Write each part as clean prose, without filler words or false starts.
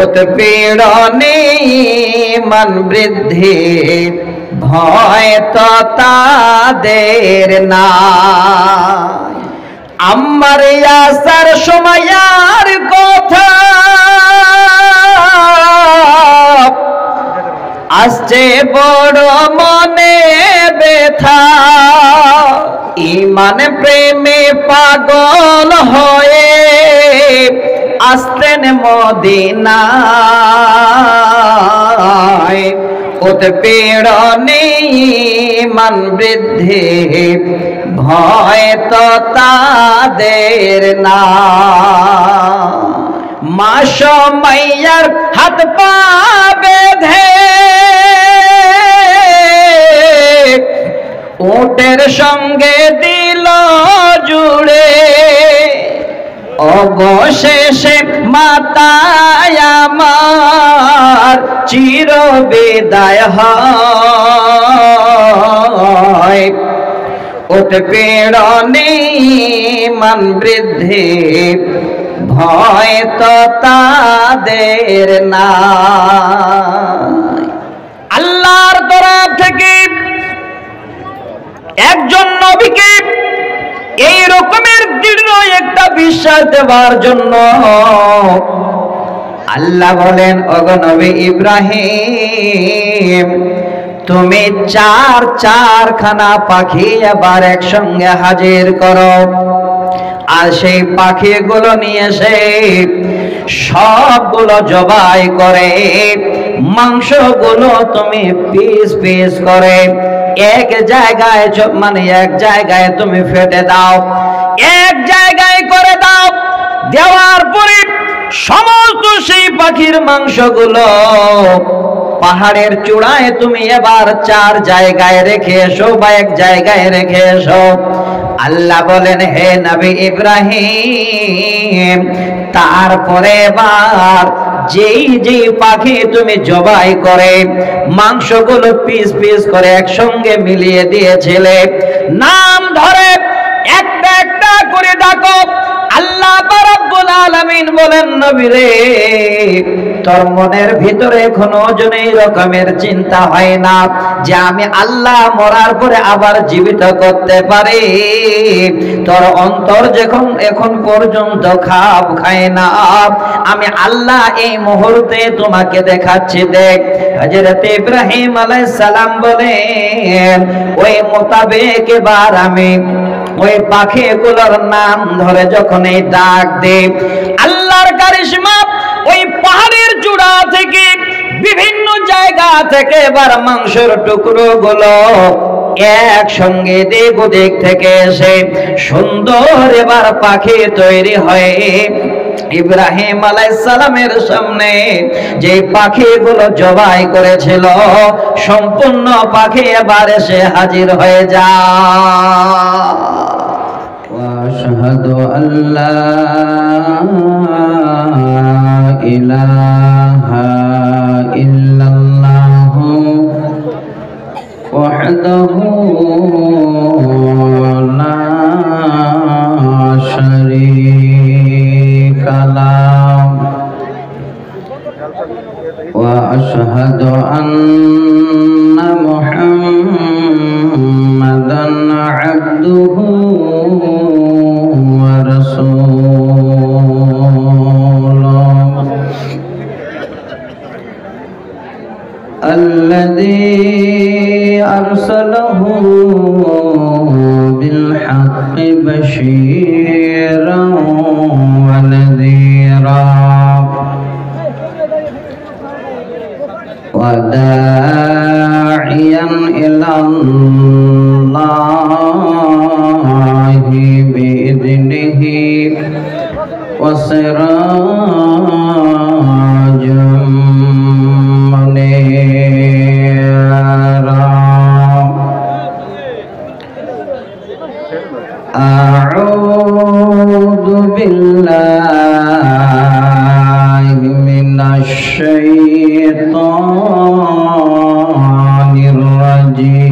উৎপীড়নে মান বৃদ্ধি ভয় তো তাদের না। আমার আসার সময়ার কথা আসছে বড় মনে ব্যথা, ঈমান প্রেমে পাগল হয়ে আসতেন মদিনায়। উৎপীড়নে ঈমান বৃদ্ধি ভয় তো তাদের না। মা সুমাইয়ার হাত পা বেঁধে উটের সঙ্গে দিল জুড়ে, অবশেষে মাতায় আমার চির বিদায় হয়। উৎপীড়নে ঈমান বৃদ্ধি ভয় তো তাদের না। আল্লাহর তরফ থেকে একজন নবীকে এই রকমের দৃঢ় একটা বিশ্বাস দেওয়ার জন্য আল্লাহ বলেন, ওগো নবী ইব্রাহিম, তুমি চারখানা পাখি এবার একসঙ্গে হাজির করো, আর সেই পাখিগুলো নিয়ে এসে সবগুলো জবাই করে মাংসগুলো তুমি পিস পিস করে এক জায়গায় এক জায়গায় তুমি ফেটে দাও, এক জায়গায় করে দাও। দেওয়ার পরে সমস্ত সেই পাখির মাংসগুলো পাহাড়ের চূড়ায় তুমি এবার 4 জায়গায় রেখে এসো বা এক জায়গায় রেখে এসো। আল্লাহ বলেন, হে নবী ইব্রাহিম, তারপরে এবার যেই পাখি তুমি জবাই করে মাংসগুলো পিস পিস করে একসঙ্গে মিলিয়ে দিয়েছিলে, নাম ধরে একটা একটা করে ডাকো। আল্লাহ রাব্বুল আলামিন বলেন, নবী রে, তোর মনের ভিতরে কোনো জনে রকমের চিন্তা হয় না যে আমি আল্লাহ মরার পরে আবার জীবিত করতে পারি। তোর অন্তর যখন এখন পর্যন্ত খাপ খায় না, আমি আল্লাহ এই মুহূর্তে তোমাকে দেখাচ্ছি, দেখ। হযরত ইব্রাহিম আলাইহিস সালাম বলেন, ওই মোতাবেক এবার আমি ওই পাখিগুলোর নাম ধরে যখন এই ডাক দে, আল্লাহর কারিশমা ওই পাহাড়ের চূড়া থেকে বিভিন্ন জায়গা থেকে এবার মাংসের টুকরোগুলো একসঙ্গে দিক ওদিক থেকে এসে সুন্দর এবার পাখি তৈরি হয়ে ইব্রাহিম আলাইহিস সালামের সামনে যে পাখিগুলো জবাই করেছিল সম্পূর্ণ পাখি এবার এসে হাজির হয়ে যায়। আশহাদু আল্লা ইলাহা ইল্লাল্লাহু ওয়াহদাহু লা শারীকা লাহু ওয়া আশহাদু আন্না মুহাম্মাদান আবদুহু ওয়া রাসূলুহু الذي أرسله بالحق بشيرا ونذيرا وداعيا إلى الله بإذنه وسراجا أعوذ بالله من الشيطان الرجيم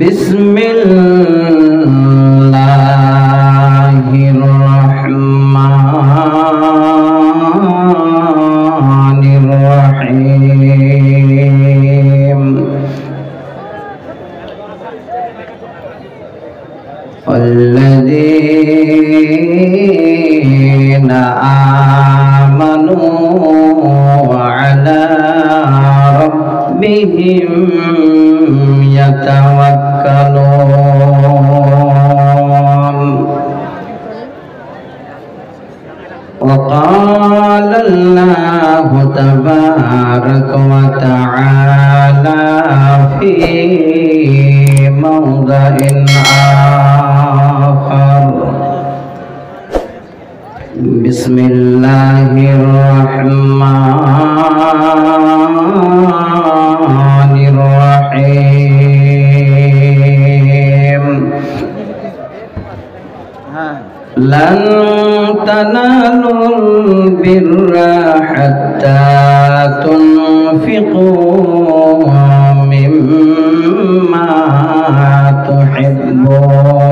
بسم الله الذين آمنوا على ربهم يتوكلون وقال الله تبارك وتعالى في موضع آخر بسم الله الرحمن الرحيم لن تنالوا البر حتى تنفقوا مما تحبون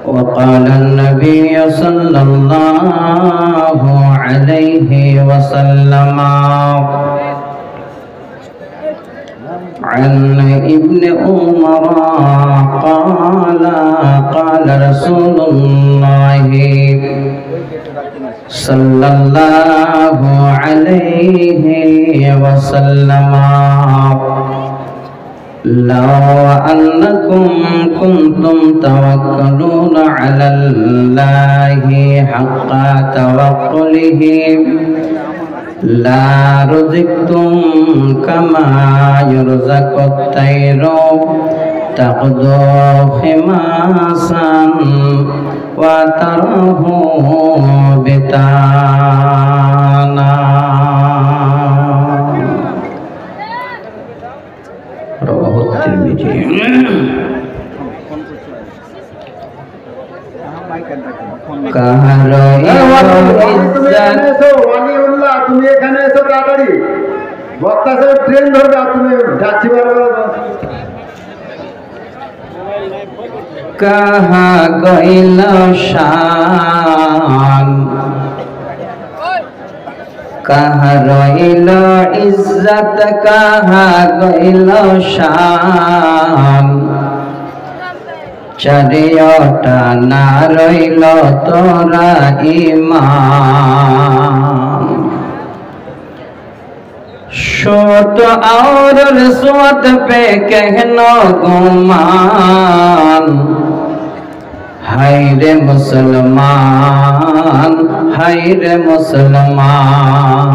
وقال النبي صلى الله عليه وسلم عن ابن عمر قال قال رسول الله صلى الله عليه وسلم لو أنكم كنتم توكلون على الله حق توكله لا رزقتم كما يرزق الطير تغدو خماسا وتراه بطانا رواه الترمذي তুমি এখানে এসো তাড়াতাড়ি বক্তা সাহেব ট্রেন ধরবে তুমি যাচ্ছি কাহা গইল শান কাহা রইল ইজ্জত কাহা গইল শান চারিয়টা না রইল তোরা ঈমান शोत और रिश्वत पे कहनो गुमान हाय रे मुसलमान हाय रे मुसलमान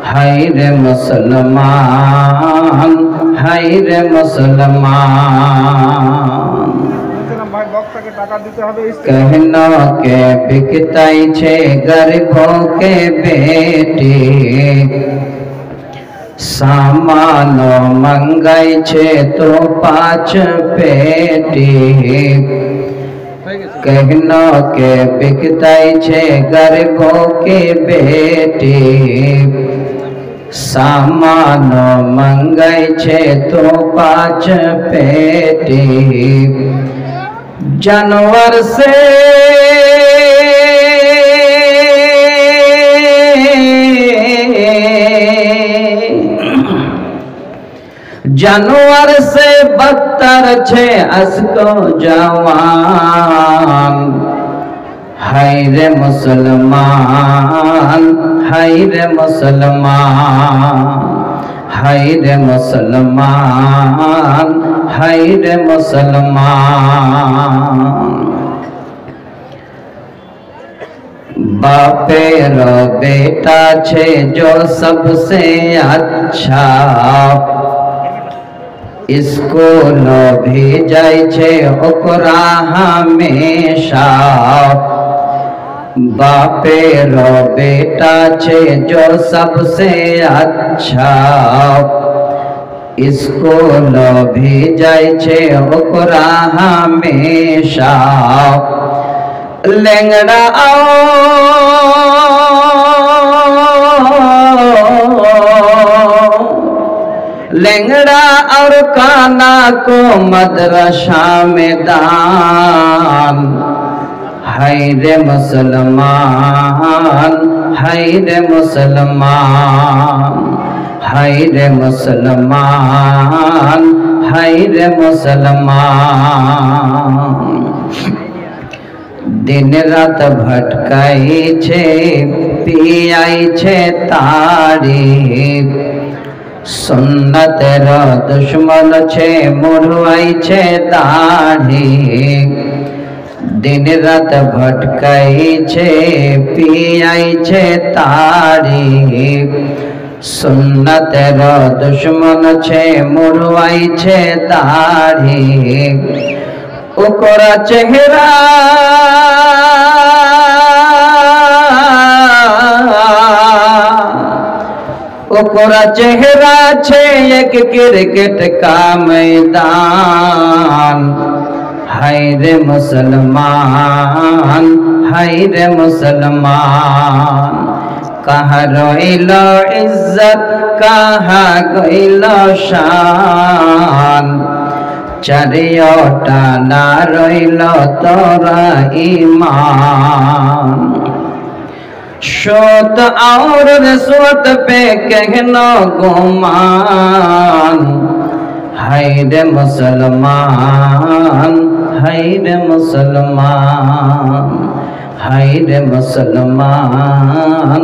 हाय रे मुसलमान हाय रे मुसलमान कहनो के बिकताई छे गरीबों के बेटे सामानो मंगाई छे तो 5 पेटी कहनो के बिकताई छे गरीबों के बेटी सामानो मंगाई छे तो 5 पेटी जानवर से जानवर से बदतर छे अस्को जवान हाय रे मुसलमान हाय रे मुसलमान हाय रे मुसलमान हाय रे मुसलमान बापेर बेटा छे जो सबसे अच्छा स्कूल भी जाय छे ओकरा हमेशा बापेर बेटा छे जो सबसे अच्छा स्कूल भी जाय छे ओकरा हमेशा लेंगड़ा लेंगड़ा और काना को मदरसा में दान हाय रे मुसलमान हाय रे मुसलमान हाय रे मुसलमान হায় রে মুসলমান दिन रात भटकाइछे पियाइछे तारी सुन्नतेर दुश्मन छे मुड़वाइछे दाढ़ी दिन रात भटकाइछे पियाइछे तारी सुन्नतेर दुश्मन छे मुड़वाइछे दाढ़ी ओकरा चेहरा ओकरा चेहरा छे एक क्रिकेट का मैदान हाय रे मुसलमान हाय रे मुसलमान कहाँ रोइलो इज्जत कहाँ गइलो शान चारियोटा ना रइलो तोरा ईमान शोत और रिश्वत पे कहनो गुमान हाय रे मुसलमान हाय रे मुसलमान हाय रे मुसलमान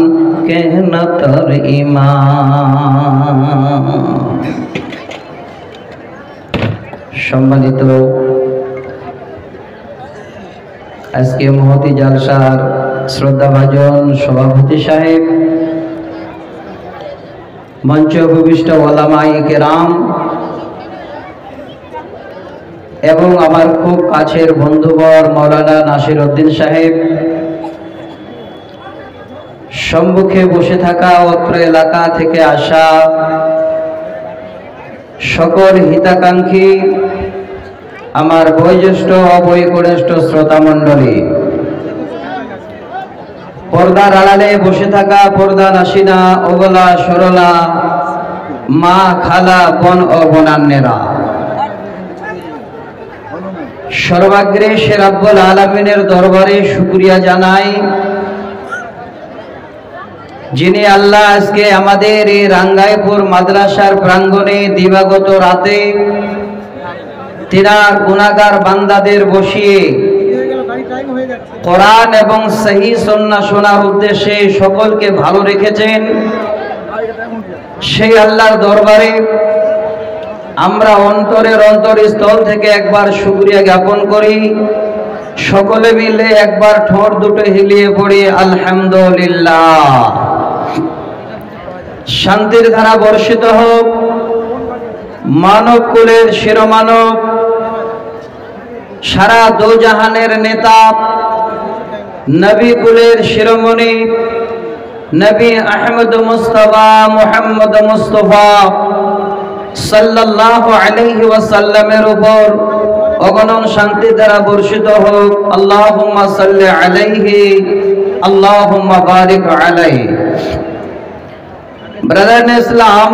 कहनो तोर ईमान सम्मानित आज के महती जलसार श्रद्धाभाजन सभापति साहेब मंच उपविष्ट ओलामाए केराम एवं आमार खूब काछेर बंधुवर मौलाना नासिर उद्दीन साहेब सम्मुखे बसे थाका अत्र एलाका थेके आसा सकल हिताकांक्षी आमार बयोज्येष्ठ अबयकनिष्ठ श्रोता मंडली पर्दार आड़ाले बसे थाका पर्दा नासिना ओगला सरला मा खाला बन ओ बनान्नेरा सर्वाग्रे से रब्बुल आलामीनेर दरबारे शुक्रिया जानाई जिनि आल्लाह आजके आमादेर ए रांगाइपुर माद्रासार प्रांगणे दिबागत राते तिनार गुनाहगार बान्दादेर बसिए कुरान एवं सही सुन्नाह शोनार उद्देश्ये सकलके भालो रेखेछेन सेई आल्लाहर दरबारे आमरा अंतरेर अंतरस्थल थेके एकबार शुक्रिया ज्ञापन करी सकले मिले एकबार ठोर दुटो हिलिए पड़ी आलहामदुलिल्लाह शांतिर धारा बर्षित होक मानव कुलेर शिरोमानव सारा दो जहानेर नेता नबी कुलेर शिरोमणि नबी अहमद मुस्तफा मुहम्मद मुस्तफा सल्लल्लाहु अलैहि वसल्लमेर ऊपर अगणन शांति धारा बर्षित होक अल्लाहुम्मा सल्लि अलैहि अल्लाहुम्मा बारिक अलैहि। ब्रादार इस्लाम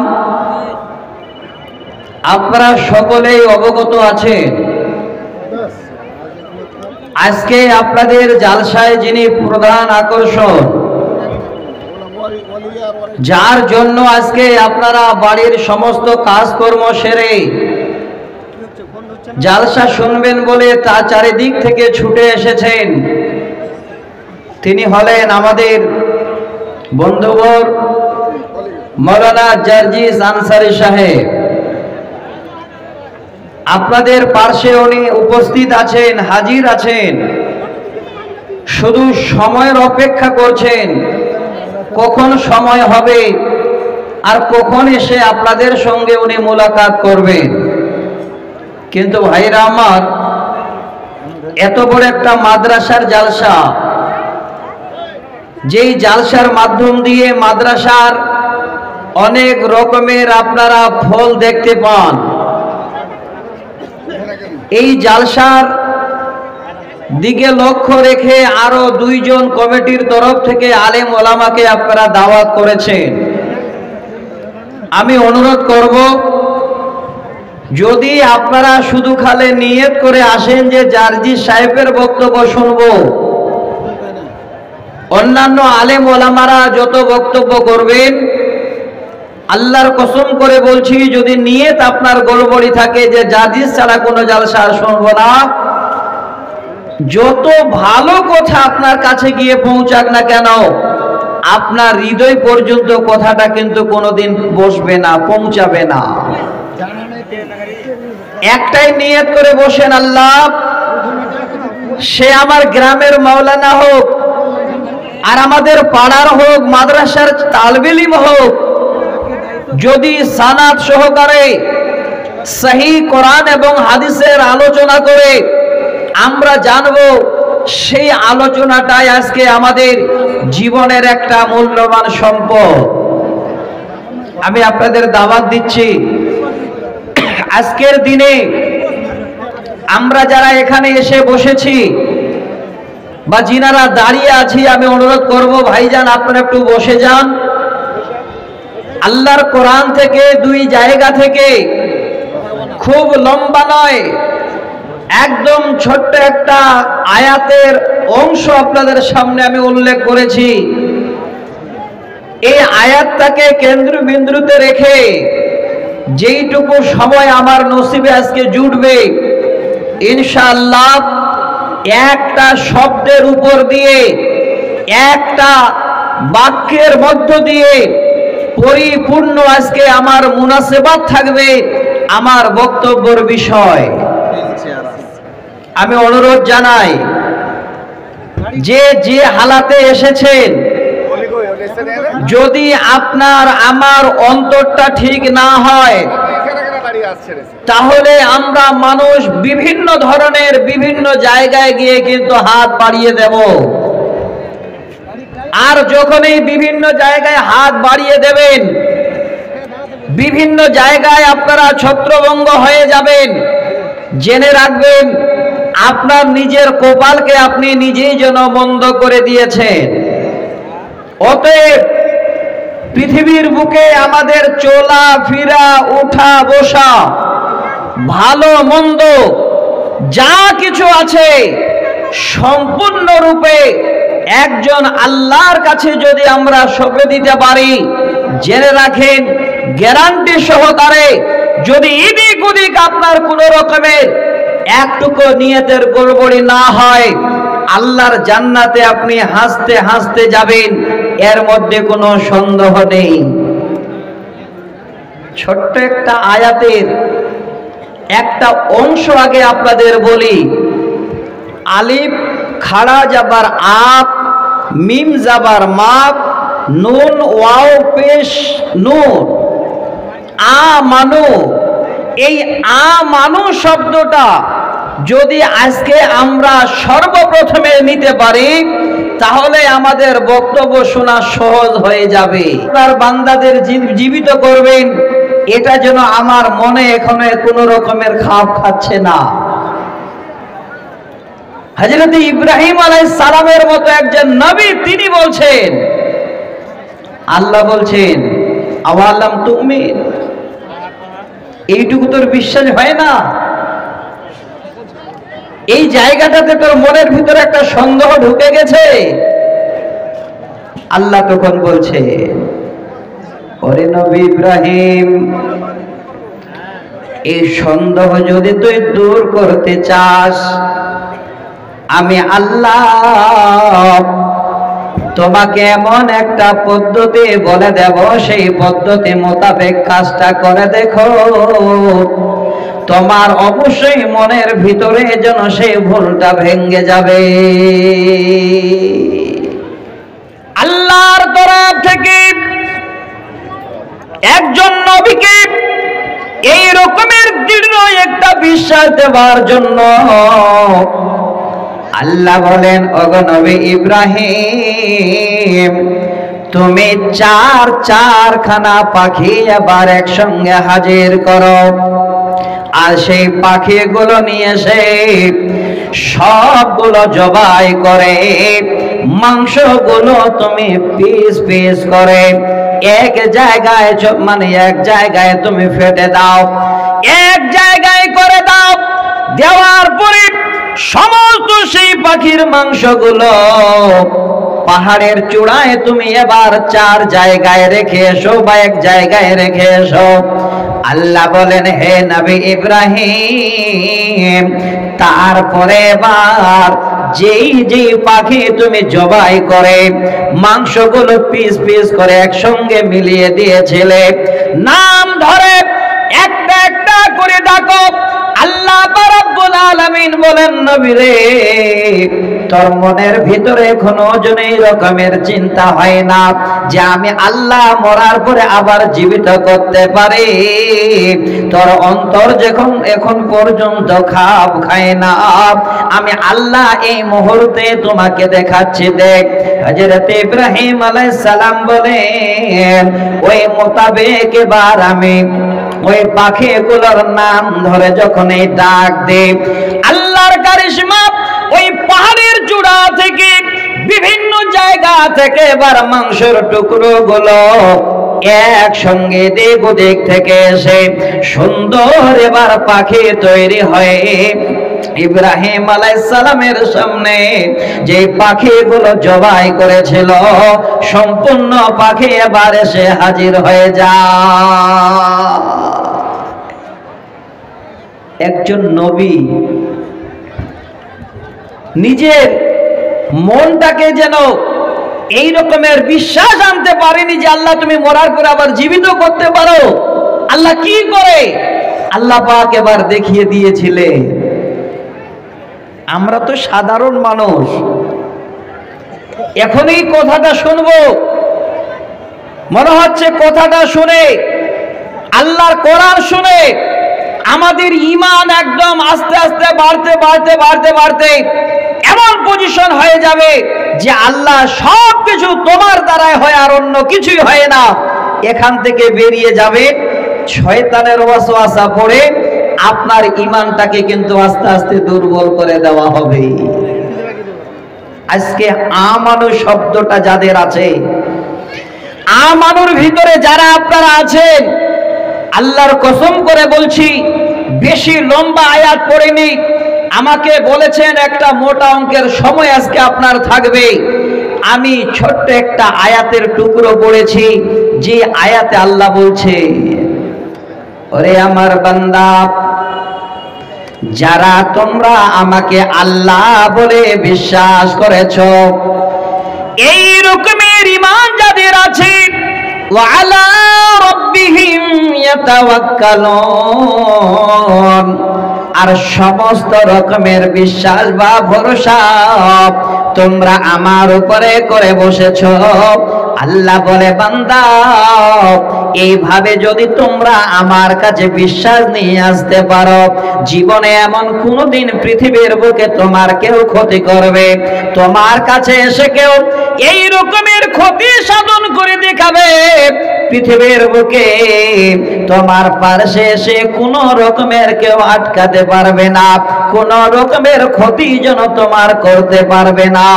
आपनारा सकलेई अवगत आछेन आजके आपनादेर जालसाय जिनि प्रधान आकर्षण जार जन्य आजके आपनारा बाड़ीर समस्त काजकर्म सेरे जालसा शुनबेन बोले ता चारिदिक थेके छुटे एसेछेन तिनि हलेन आमादेर बंधुवर मौलाना जार्जिस आनसारी साहेब आपनादेर पार्श्वे उनि उपस्थित आछेन हाजिर आछेन शुधु समयेर अपेक्षा करछेन कखन समय हबे आर कखन एसे आपनादेर संगे उनि मुलाकात करबेन किन्तु भाईरा आमार एत बड़ एकटा माद्रासार जालसा जेई जालसार माध्यम दिए माद्रासार अनेक रकमेर आपनारा फल देखते पान এই জালসার দিকে লক্ষ্য রেখে আরো দুইজন কমিটির তরফ থেকে আলেম ওলামাকে আপনারা দাওয়াত করেছেন আমি অনুরোধ করব যদি আপনারা শুধু খালি নিয়ত করে আসেন যে জার্জিস সাহেবের বক্তব্য শুনব অন্যান্য আলেম ওলামারা যত বক্তব্য করবেন আল্লাহর কসম করে বলছি, যদি নিয়ত আপনার গড়বড়ি থাকে যে জাদিস ছাড়া কোনো জালসা শুনবো না, যত ভালো কথা আপনার কাছে গিয়ে পৌঁছাক না কেন, আপনার হৃদয় পর্যন্ত কথাটা কিন্তু কোনোদিন বসবে না, পৌঁছাবে না। একটাই নিয়ত করে বসেন, আল্লাহ সে আমার গ্রামের মাওলানা হোক, আর আমাদের পাড়ার হোক, মাদ্রাসার তালিবে ইলম হোক, যদি সানাদ সহকারে সহি কোরআন এবং হাদিসের আলোচনা করে আমরা জানবো, সেই আলোচনাটাই আজকে আমাদের জীবনের একটা মূল্যবান সম্পদ। আমি আপনাদের দাওয়াত দিচ্ছি, আজকের দিনে আমরা যারা এখানে এসে বসেছি বা যিনারা দাঁড়িয়ে আছি, আমি অনুরোধ করব ভাইজান আপনারা একটু বসে যান। আল্লাহর কোরআন থেকে দুই জায়গা থেকে, খুব লম্বা নয়, একদম ছোট্ট একটা আয়াতের অংশ আপনাদের সামনে আমি উল্লেখ করেছি। এই আয়াতটাকে কেন্দ্রবিন্দুতে রেখে যেইটুকু সময় আমার নসিবে আজকে জুটবে, ইনশাআল্লাহ একটা শব্দের উপর দিয়ে, একটা বাক্যের মধ্য দিয়ে পরিপূর্ণ আজকে আমার মুনাসেবাত থাকবে আমার বক্তব্যের বিষয়। আমি অনুরোধ জানাই, যে যে হালাতে এসেছেন, যদি আপনার আমার অন্তরটা ঠিক না হয়, তাহলে আমরা মানুষ বিভিন্ন ধরনের বিভিন্ন জায়গায় গিয়ে কিন্তু হাত বাড়িয়ে দেব। আর যখনই বিভিন্ন জায়গায় হাত বাড়িয়ে দেবেন, বিভিন্ন জায়গায় আপনারা ছত্রভঙ্গ হয়ে যাবেন, জেনে রাখবেন আপনার নিজের কপালকে আপনি নিজেই যেন বন্ধ করে দিয়েছেন। অতএব পৃথিবীর বুকে আমাদের চলা ফিরা, উঠা বসা, ভালো মন্দ যা কিছু আছে, সম্পূর্ণরূপে একজন আল্লাহর কাছে যদি আমরা সঁপে দিতে পারি, জেনে রাখেন গ্যারান্টি সহকারে যদি এদিক ওদিক আপনার কোনো রকমের একটুকু নিয়তের গড়বড়ি না হয়, আল্লাহর জান্নাতে আপনি হাসতে হাসতে যাবেন, এর মধ্যে কোনো সন্দেহ নেই। ছোট্ট একটা আয়াতের একটা অংশ আগে আপনাদের বলি। আলিফ খাড়া যাবার আপ, মিম যাবার মাপ, নুন ওয়াও পেশ নুন, আমানু। এই আমানু শব্দটা যদি আজকে আমরা সর্বপ্রথমে নিতে পারি, তাহলে আমাদের বক্তব্য শোনা সহজ হয়ে যাবে। আপনার বান্দাদের জীবিত করবেন, এটা যেন আমার মনে এখনো কোনো রকমের খাপ খাচ্ছে না। হযরত ইব্রাহিম আলাইহিস সালামের মতো একজন নবী, তিনি বলছেন, আল্লাহ বলছেন, আওয়ালাম তুমিন, এইটুকু তোর বিশ্বাস হয় না? এই জায়গাটাতে তোর মনের ভিতরে একটা সন্দেহ ঢুকে গেছে। আল্লাহ তখন বলছে, ওরে নবী ইব্রাহিম, এই সন্দেহ যদি তুই দূর করতে চাস, আমি আল্লাহ তোমাকে এমন একটা পদ্ধতি বলে দেব, সেই পদ্ধতি মোতাবেক কাজটা করে দেখো, তোমার অবশ্যই মনের ভিতরে যেন সেই ভুলটা ভেঙে যাবে। আল্লাহর তরফ থেকে একজন নবীকে এই রকমের দৃঢ় একটা বিশ্বাস দেওয়ার জন্য আল্লাহ বলেন, ওগো নবী ইব্রাহিম, তুমি চারখানা পাখি এবার একসঙ্গে হাজির করো, আর সেই পাখিগুলো নিয়ে এসে সবগুলো জবাই করে, মাংসগুলো তুমি পিস পিস করে এক জায়গায়, মানে এক জায়গায় তুমি ফেটে দাও, এক জায়গায় করে দাও। দেওয়ার পরে সমস্ত সেই পাখির মাংসগুলো পাহাড়ের চূড়ায় তুমি এবার 4 জায়গায় রেখে এসো বা 1 জায়গায় রেখে এসো। আল্লাহ বলেন, হে নবী ইব্রাহিম, তারপরে এবার যেই পাখি তুমি জবাই করে মাংসগুলো পিস পিস করে একসঙ্গে মিলিয়ে দিয়েছিলে, নাম ধরে একটা একটা করে ডাকো। আল্লাহ রাব্বুল আলামিন বলেন, নবী রে, তোর মনের ভিতরে কোনো জনেই রকমের চিন্তা হয় না যে আমি আল্লাহ মরার পরে আবার জীবিত করতে পারি। তোর অন্তর যখন এখন পর্যন্ত খাপ খায় না, আমি আল্লাহ এই মুহূর্তে তোমাকে দেখাচ্ছি, দেখ। হযরত ইব্রাহিম আলাইহিস সালাম বলেন, ওই মোতাবেক এবার আমি ওই পাখিগুলোর নাম ধরে যখন এই ডাক দে, আল্লাহর কারিশমা ওই পাহাড়ের চূড়া থেকে বিভিন্ন জায়গা থেকে এবার মাংসের টুকরোগুলো একসঙ্গে দিক ওদিক থেকে এসে সুন্দর এবার পাখি তৈরি হয়ে ইব্রাহিম আলাইহিস সালামের সামনে যে পাখিগুলো জবাই করেছিল সম্পূর্ণ পাখি এবার এসে হাজির হয়ে যায়। একজন নবী নিজের মনটাকে যেন এই রকমের বিশ্বাস আনতে পারেনি যে আল্লাহ তুমি মরার পরে আবার জীবিত করতে পারো। আল্লাহ কি করে? আল্লাহ পাক এবার দেখিয়ে দিয়েছিলেন। আমরা তো সাধারণ মানুষ, এখন এই কথাটা শুনবো, মনে হচ্ছে কথাটা শুনে, আল্লাহর কোরআন শুনে আমাদের ঈমান একদম আস্তে আস্তে বাড়তে বাড়তে বাড়তে বাড়তে এমন পজিশন হয়ে যাবে যে আল্লাহ সব কিছু তোমার দ্বারাই হয় আর অন্য কিছুই হয় না। এখান থেকে বেরিয়ে যাবে, শয়তানের ওয়াসওয়াসা পড়ে আপনার ঈমানটাকে কিন্তু আস্তে আস্তে দুর্বল করে দেওয়া হবে। আজকে আমানু শব্দটা যাদের আছে, আমানুর ভিতরে যারা আপনারা আছেন, আল্লাহর কসম করে বলছি, বেশি লম্বা আয়াত পড়েনি, আমাকে বলেছেন একটা মোটা অঙ্কের সময় আজকে আপনার থাকবে। আমি ছোট্ট একটা আয়াতের টুকরো পড়েছি, যে আয়াতে আল্লাহ বলছে, ওরে আমার বান্দা, যারা তোমরা আমাকে আল্লাহ বলে বিশ্বাস করেছো, এই রকমের ঈমান যাদের আছে, ওয়া আলা রাব্বিহিম ইয়াতাওয়াক্কালুন, আর সমস্ত রকমের বিশ্বাস বা ভরসা তোমরা আমার উপরে করে বসেছো। আল্লাহ বলে, বান্দা, এইভাবে যদি তোমরা আমার কাছে বিশ্বাস নিয়ে আসতে পারো, জীবনে এমন কোনোদিন পৃথিবীর বুকে তোমার কেউ ক্ষতি করবে, তোমার কাছে এসে কেউ এই রকমের ক্ষতি সাধন করে দেখাবে, পৃথিবীর বুকে তোমার পাশে এসে কোনো রকমের কেউ আটকাতে পারবে না, কোনো রকমের ক্ষতি যেন তোমার করতে পারবে না।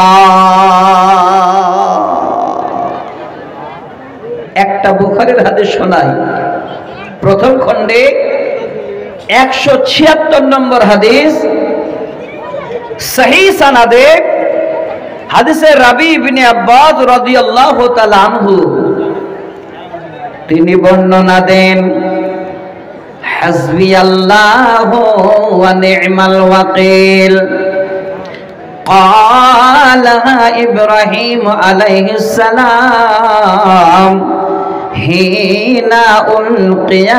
একটা বুখারীর হাদিস শোনাই, প্রথম খণ্ডে 176 নম্বর হাদিস, সহিহ সনদে হাদিসে রাবি ইবনে আব্বাস রাদিয়াল্লাহু তাআলা আনহু তিনি বর্ণনা দেন, হাসবিয়াল্লাহু ওয়া নি'মাল ওয়াকিল। قال إبراهيم عليه السلام حين ألقي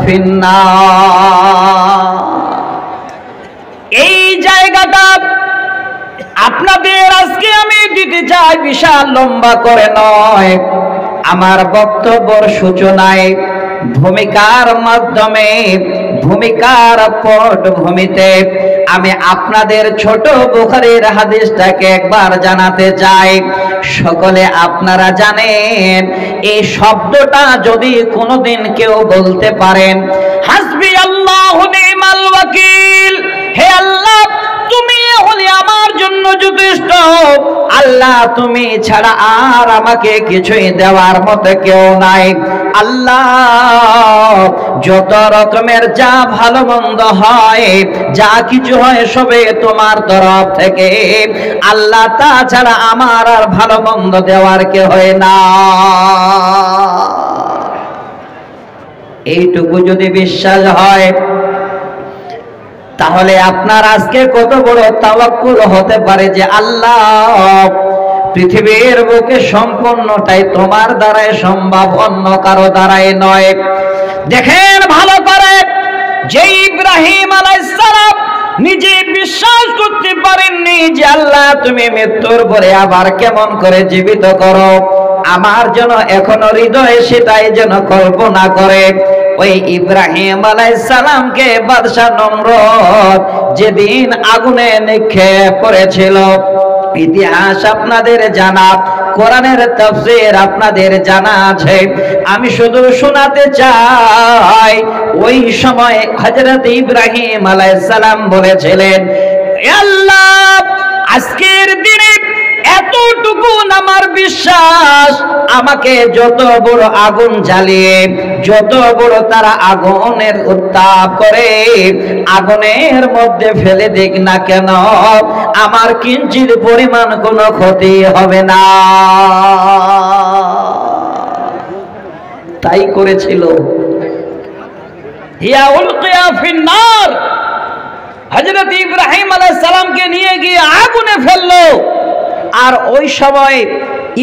في النار। এই জায়গাটা আপনাদের আজকে আমি দিতে চাই, বিশাল লম্বা করে নয়, আমার বক্তব্যের সূচনায় ভূমিকার মাধ্যমে, ভূমিকার পটভূমিতে আমি আপনাদের ছোট বুখারীর হাদিসটাকে একবার জানাতে চাই। সকলে আপনারা জানেন, এই শব্দটা যদি কোনোদিন কেউ বলতে পারেন, হাসবি আল্লাহু নি'মাল ওয়াকিল, হে আল্লাহ তুমি হলে আমার জন্য যথেষ্ট, আল্লাহ তুমি ছাড়া আর আমাকে কিছুই দেওয়ার মতো কেউ নাই। আল্লাহ যত রকমের যা ভালো মন্দ হয়, যা কিছু হয় সবে তোমার তরফ থেকে। আল্লাহ তাছাড়া আমার আর ভালো মন্দ দেওয়ার কেউ হয় না। এইটুকু যদি বিশ্বাস হয়, তাহলে আপনার আজকে কত বড় তাওয়াক্কুল হতে পারে যে আল্লাহ পৃথিবীর বুকে সম্পূর্ণটাই তোমার দ্বারাই সম্ভব, অন্য কারো দ্বারাই নয়। দেখেন ভালো করে, যে ইব্রাহিম আলাইহিস সালাম নিজে বিশ্বাস করতে পারেননি যে আল্লাহ তুমি মৃত্যুর পরে আবার কেমন করে জীবিত করো, আমার যেন এখনো হৃদয়ে সেটাই যেন কল্পনা করে। ওই ইব্রাহিম আলাইহিস সালামকে বাদশা নমরুদ যেদিন আগুনে নিক্ষেপ করেছিল, ইতিহাস আপনাদের জানা, কোরআনের তাফসীর আপনাদের জানা আছে। আমি শুধু শোনাতে চাই, ওই সময় হযরত ইব্রাহিম আলাইহিস সালাম বলেছিলেন, আল্লাহ আজকের দিনে এতটুকু আমার বিশ্বাস, আমাকে যত বড় আগুন জ্বালিয়ে, যত বড় তারা আগুনের উত্তাপ করে আগুনের মধ্যে ফেলে দিক না কেন, আমার কিঞ্চিত পরিমাণ কোনো ক্ষতি হবে না। তাই করেছিল। হিয়া উলকিয়া ফিন্নার, হযরত ইব্রাহিম আলাইহিস সালামকে নিয়ে গিয়ে আগুনে ফেললো। আর ওই সময়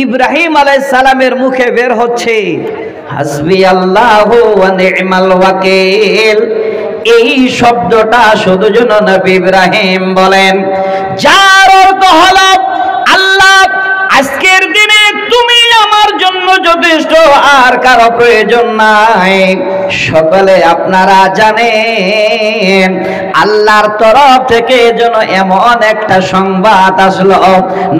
ইব্রাহিম আলাইহিস সালামের মুখে বের হচ্ছে হাসবি আল্লাহু ওয়া নি'মাল ওয়াকিল। এই শব্দটা শুধু জন নবী ইব্রাহিম বলেন, যার অর্থ হলো আল্লাহ আজকের দিনে তুমি আমার জন্য যথেষ্ট, আর কারো প্রয়োজন নাই। সকলে আপনারা জানেন আল্লাহর তরফ থেকে যেন এমন একটা সংবাদ আসলো,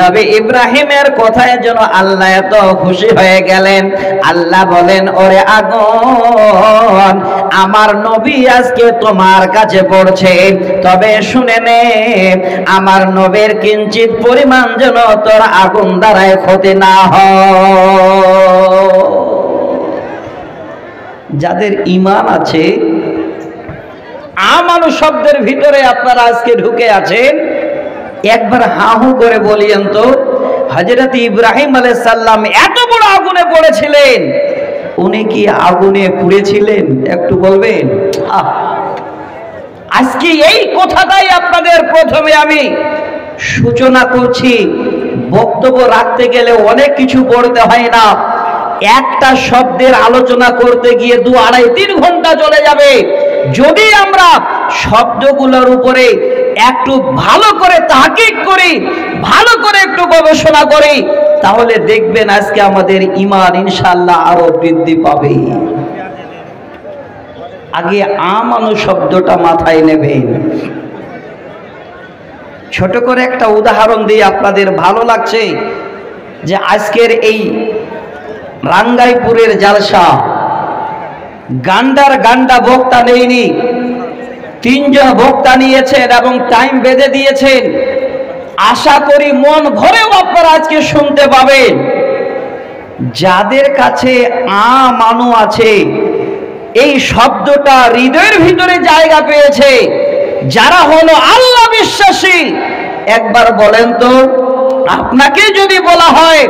নবী ইব্রাহিমের কথায় যেন আল্লাহ এত খুশি হয়ে গেলেন। আল্লাহ বলেন, ওরে আগুন, আমার নবী আজকে তোমার কাছে পড়ছে, তবে শুনে নে আমার নবীর কিঞ্চিত পরিমাণ যেন তোর আগুন দ্বারায় ক্ষতি না হয়। যাদের ঈমান আছে, আমানু শব্দের ভিতরে আপনারা আজকে ঢুকে আছেন, একবার হাহু করে বলিয়েন তো, হযরত ইব্রাহিম আলাইহিস সালাম এত বড় আগুনে পড়েছিলেন, উনি কি আগুনে পুড়েছিলেন? একটু বলবেন। আজকে এই কথাটাই আপনাদের প্রথমে আমি সূচনা করছি। বক্তব্য রাখতে গেলে অনেক কিছু পড়তে হয় না, একটা শব্দের আলোচনা করতে গিয়ে 2, 2.5, 3 ঘন্টা চলে যাবে। যদি আমরা শব্দগুলোর উপরে একটু ভালো করে তাহকিক করি, ভালো করে একটু গবেষণা করি, তাহলে দেখবেন আজকে আমাদের ঈমান ইনশাআল্লাহ আরো বৃদ্ধি পাবে। আগে আমানু শব্দটা মাথায় নেবেন। ছোট করে একটা উদাহরণ দিয়ে আপনাদের ভালো লাগছে যে আজকের এই রাঙ্গাইপুরের জালসা, গান্ডা বক্তা নেইনি, 3 জন বক্তা নিয়েছেন এবং টাইম বেঁধে দিয়েছেন। আশা করি মন ভরেও আপনারা আজকে শুনতে পাবেন। যাদের কাছে আমানু আছে, এই শব্দটা হৃদয়ের ভিতরে জায়গা পেয়েছে, যারা হলো আল্লাহ বিশ্বাসী, একবার বলেন তো, আপনাকে যদি বলা হয়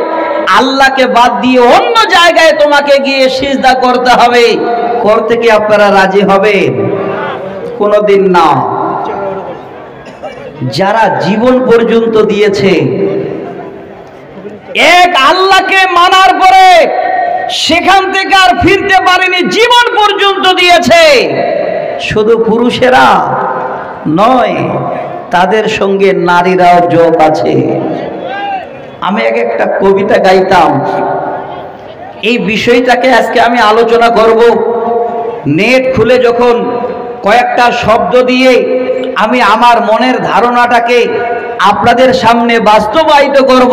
আল্লাহকে বাদ দিয়ে অন্য জায়গায় তোমাকে গিয়ে সিজদা করতে হবে, করতে কি আপনারা রাজি হবেন? কোনদিন না। যারা জীবন পর্যন্ত দিয়েছে এক আল্লাহকে মানার পরে, সেখান থেকে আর ফিরতে পারেনি, জীবন পর্যন্ত দিয়েছে, শুধু পুরুষেরা নয়, তাদের সঙ্গে নারীরাও যোগ আছে। আমি একটা কবিতা গাইতাম, এই বিষয়টাকে আজকে আমি আলোচনা করব। নেট খুলে যখন কয়েকটা শব্দ দিয়ে আমি আমার মনের ধারণাটাকে আপনাদের সামনে বাস্তবায়িত করব,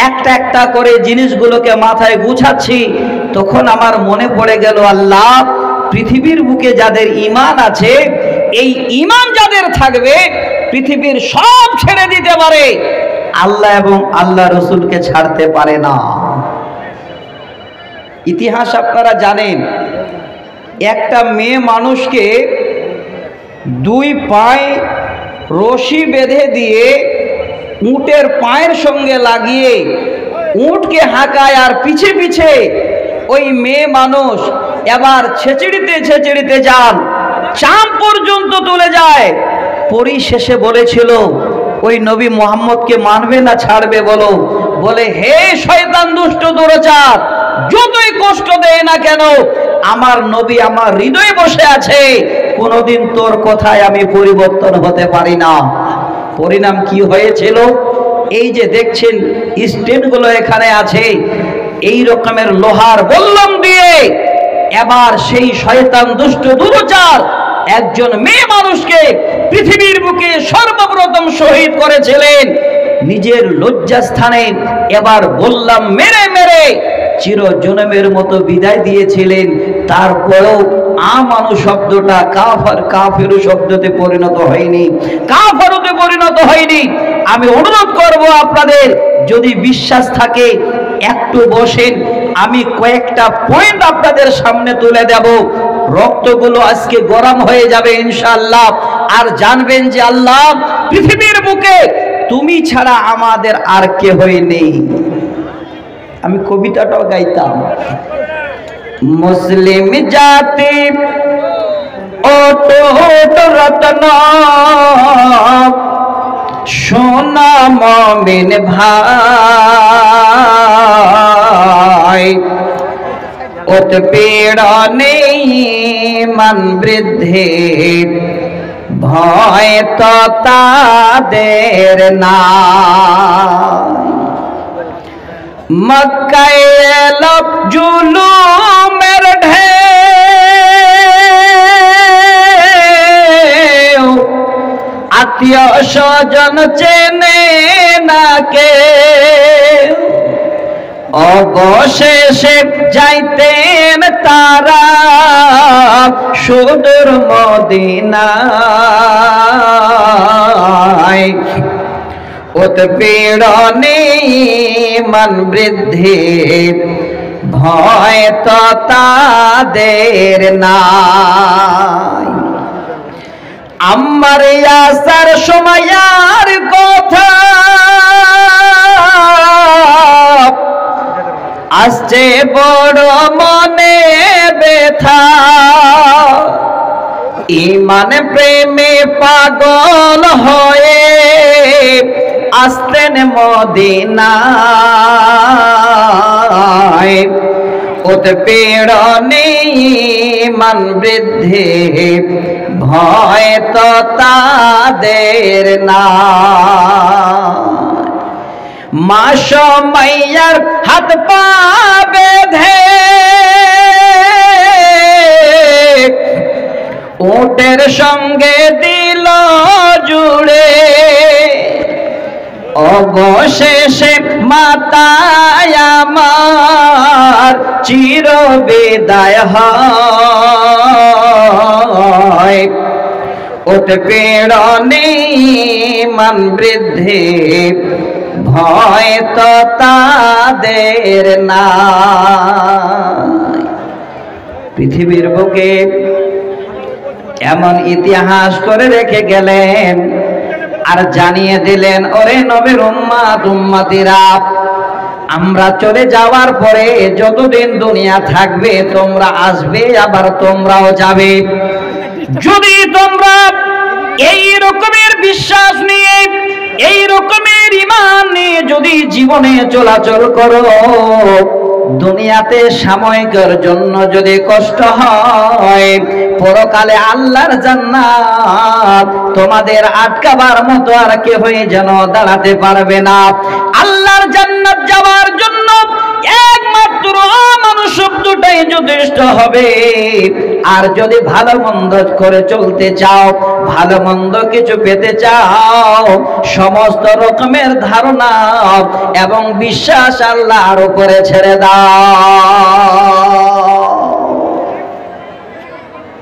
একটা একটা করে জিনিসগুলোকে মাথায় গুছাচ্ছি, তখন আমার মনে পড়ে গেল, আল্লাহ পৃথিবীর বুকে যাদের ঈমান আছে, এই ঈমান যাদের থাকবে পৃথিবীর সব ছেড়ে দিতে পারে, আল্লাহ এবং আল্লাহ রসুলকে ছাড়তে পারে না। ইতিহাস আপনারা জানেন, একটা মেয়ে মানুষকে দুই পায়ে রশি বেঁধে দিয়ে উটের পায়ের সঙ্গে লাগিয়ে উটকে হাঁকায়, আর পিছে পিছে ওই মেয়ে মানুষ এবার ছেঁচড়িতে ছেঁচড়িতে যান, চাম পর্যন্ত তুলে যায়। পরিশেষে বলেছিল, ওই নবী মোহাম্মদকে মানবে না ছাড়বে বলো? বলে, হে শয়তান দুষ্ট দুরাচার, যতই কষ্ট দেয় না কেন, আমার নবী আমার হৃদয়ে বসে আছে, কোনোদিন তোর কথায় আমি পরিবর্তন হতে পারি না। পরিণাম কি হয়েছিল? এই যে দেখছেন স্টেনগুলো এখানে আছে, এই রকমের লোহার বল্লম দিয়ে এবার সেই শয়তান দুষ্ট দুরাচার একজন মেয়ে মানুষকে পৃথিবীর বুকে সর্বপ্রথম শহীদ করেছিলেন। নিজের লজ্জাস্থানে এবার বললাম মেরে মেরে চিরজনমের মতো বিদায় দিয়েছিলেন। তারপরেও আমানু শব্দটা কাফেরু শব্দতে পরিণত হয়নি, কাফারুতে পরিণত হয়নি। আমি অনুরোধ করব আপনাদের, যদি বিশ্বাস থাকে একটু বসেন, আমি কয়েকটা পয়েন্ট আপনাদের সামনে তুলে দেব। রক্তগুলো আজকে গরম হয়ে যাবে ইনশাআল্লাহ, আর জানবেন যে আল্লাহ পৃথিবীর বুকে তুমি ছাড়া আমাদের আর কেহই নেই। আমি কবিতাটাও গাইতাম। মুসলিম জাতি অটুট রত্ন, সোনা মুমিন ভাই, উৎপীড়নে মান বৃদ্ধি, ভয় তো তাদের না। মক্কায় এলো জুলুমের ঢেউ, আত্মীয় স্বজন চেনে না কেউ, অবশেষে যাইতেন তারা সুদূর মদিনায়, উৎপীড়নে মান বৃদ্ধি, ভয় তো তাদের নাই। আমার আসার সময়ার কথা আসছে বড় মনে ব্যথা, ইমান প্রেমে পাগল হয়ে আসতেন মদিনায়, উৎপীড়নে মান বৃদ্ধি, ভয় তো তাদের না। মা সুমাইয়ার হাত পা বেঁধে উটের সঙ্গে দিল জুড়ে, অবশেষে মাতায় আমার চির বিদায় হয়, উৎপীড়নে মান বৃদ্ধি, ভয় তো তাদের না। পৃথিবীর বুকে এমন ইতিহাস করে রেখে গেলেন, আর জানিয়ে দিলেন, ওরে নবীর উম্মত উম্মতিরা, আমরা চলে যাওয়ার পরে যতদিন দুনিয়া থাকবে তোমরা আসবে, আবার তোমরাও যাবে। যদি তোমরা এই রকমের বিশ্বাস নিয়ে, এই রকমের ঈমান নিয়ে যদি জীবনে চলাচল করো, দুনিয়াতে সাময়িকের জন্য যদি কষ্ট হয়, পরকালে আল্লাহর জান্নাত তোমাদের আটকাবার মতো আর কেউই যেন দাঁড়াতে পারবে না। আল্লাহর জান্নাত যাওয়ার জন্য একমাত্র মানুষ শব্দটাই যথেষ্ট হবে। আর যদি ভালো মন্দ করে চলতে চাও, ভালো মন্দ কিছু পেতে চাও, সমস্ত রকমের ধারণা এবং বিশ্বাস আল্লাহর উপরে ছেড়ে দাও।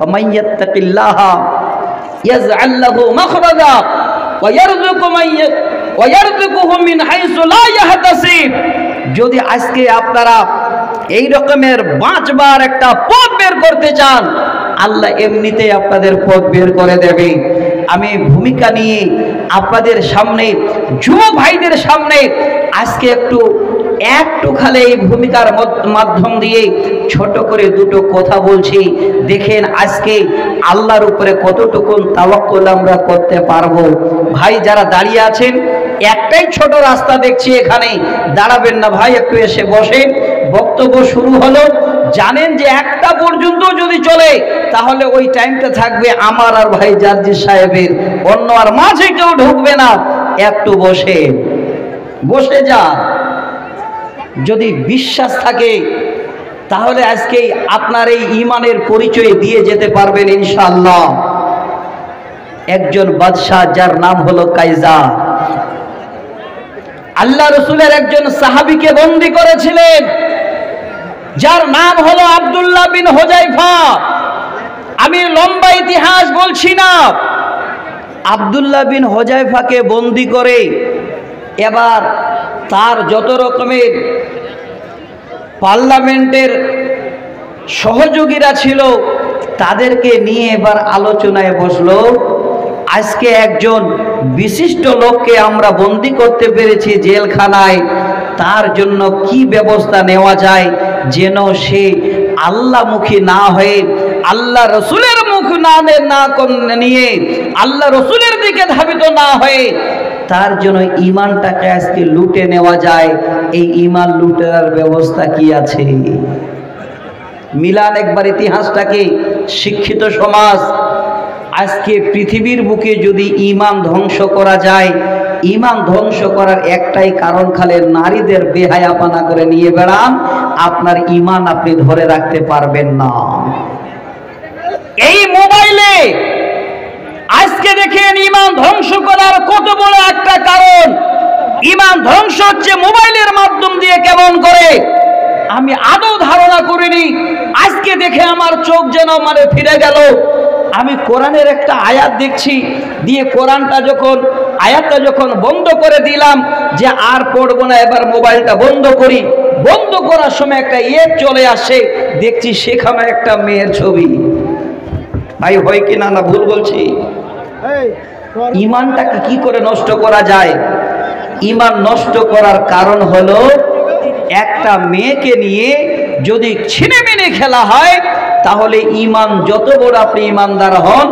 ومن يتق الله يجعل له مخرجا ويرزق من ওয়ারযুকুহু মিন হাইসু লা ইয়াহতাসিব। যদি আজকে আপনারা এই রকমের বাঁচবার একটা পথ বের করতে চান, আল্লাহ এমনিতেই আপনাদের পথ বের করে দেবে। আমি ভূমিকা নিয়ে আপনাদের সামনে, যুব ভাইদের সামনে আজকে একটু খালি এই ভূমিকার মাধ্যম দিয়ে ছোট করে দুটো কথা বলছি। দেখেন আজকে আল্লাহর উপরে কতটুকু তাওয়াক্কুল আমরা করতে পারবো। ভাই যারা দাঁড়িয়ে আছেন, একটাই ছোট রাস্তা দেখছি, এখানে দাঁড়াবেন না ভাই, একটু এসে বসেন। বক্তব্য শুরু হলো, জানেন যে 1টা পর্যন্ত যদি চলে তাহলে ওই টাইমটা থাকবে আমার আর ভাই জার্জি সাহেবের, অন্য আর মাঝে কেউ ঢুকবে না। একটু বসে যা। যদি বিশ্বাস থাকে তাহলে আজকে আপনার এই ঈমানের পরিচয় দিয়ে যেতে পারবেন ইনশাআল্লাহ। একজন বাদশাহ যার নাম হলো কাইজার, আল্লাহ রসুলের একজন সাহাবীকে বন্দী করেছিলেন যার নাম হলো আব্দুল্লাহ বিন হুযায়ফা। আমি লম্বা ইতিহাস বলছি না। আব্দুল্লাহ বিন হুযায়ফাকে বন্দী করে এবার তার যত রকমের পার্লামেন্টের সহযোগীরা ছিল তাদেরকে নিয়ে এবার আলোচনায় বসলো। আজকে একজন বিশিষ্ট লোককে আমরা বন্দী করতে পেরেছি জেলখানায়, তার জন্য কি ব্যবস্থা নেওয়া যায় যেন সে আল্লাহমুখী না হয়ে, আল্লাহ রসুলের মুখ না নিয়ে আল্লাহ রসুলের দিকে ধাবিত না হয়ে তার জন্য ঈমানটাকে আজকে লুটে নেওয়া যায়। এই ঈমান লুটের ব্যবস্থা কি আছে? মিলান একবার ইতিহাসটাকে। শিক্ষিত সমাজ, আজকে পৃথিবীর বুকে যদি ঈমান ধ্বংস করা যায়, ঈমান ধ্বংস করার একটাই কারণ, খালি নারীদের বেহায়াপনা করে নিয়ে বেড়ান, আপনার ঈমান আপনি ধরে রাখতে পারবেন না। এই মোবাইলে আজকে দেখেন ঈমান ধ্বংস করার কত বড় একটা কারণ। ঈমান ধ্বংস হচ্ছে মোবাইলের মাধ্যম দিয়ে। কেমন করে আমি আদৌ ধারণা করিনি, আজকে দেখে আমার চোখ যেন ফিরে গেল। আমি কোরআনের একটা আয়াত দেখছি, দিয়ে আয়াতটা যখন বন্ধ করে দিলাম যে আর পড়বো না, এবার মোবাইলটা বন্ধ করি, বন্ধ করার সময় একটা অ্যাপ চলে আসে, দেখছি সেখানে একটা মেয়ের ছবি। ভাই হয় কি না ভুল বলছি? ঈমানটাকে কি করে নষ্ট করা যায়? ঈমান নষ্ট করার কারণ হলো, একটা মেয়েকে নিয়ে যদি ছিনেমিনে খেলা হয় তাহলে ঈমান যত বড় আপনি ঈমানদার হন,